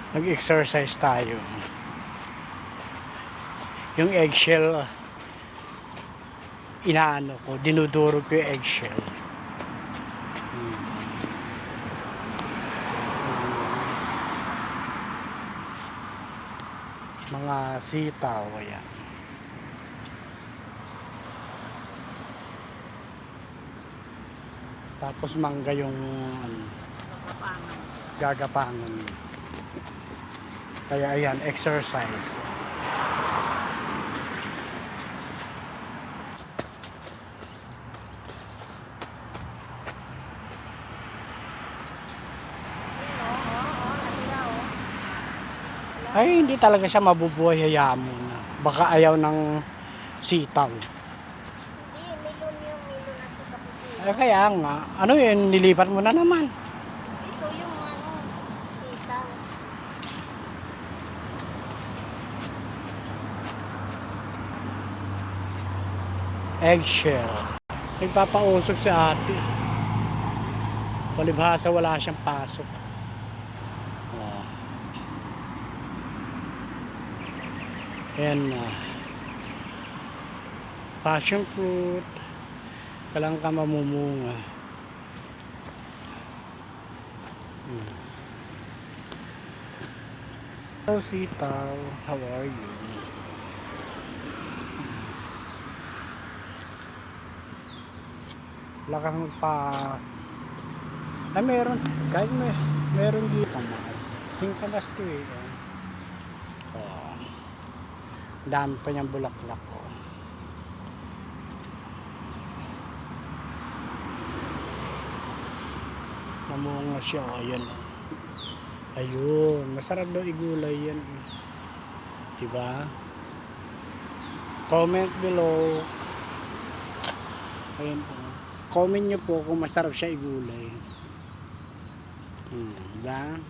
Nag-exercise tayo. Yung eggshell, inaano ko, dinudurog ko yung eggshell. Mga sitaw, ayan. Tapos mangga yung gagapangan. Kaya ayan, exercise. Ay, hindi talaga siya mabubuhay, hayaan mo na. Baka ayaw ng sitaw. Hindi, melon yung melon at saka puti. Eh, kaya nga, ano yun, nilipat mo na naman. Ito yung sitaw. Eggshell. Nagpapausok si ate. Palibhasa wala siyang pasok. Oh. Ayan na. Passion fruit. Kailangan ka mamumunga. Hello, sitaw. How are you? Lakang pa. Ay, meron. Kahit meron dito kamas. Singkamas to eh. Oh. Dami pa niyang bulaklak. Oh. Namunga siya. Oh, ayan. Ayun. Masarap daw igulay yan. Eh. Diba? Comment below. Ayun po. Comment nyo po kung masarap siya igulay. Diba?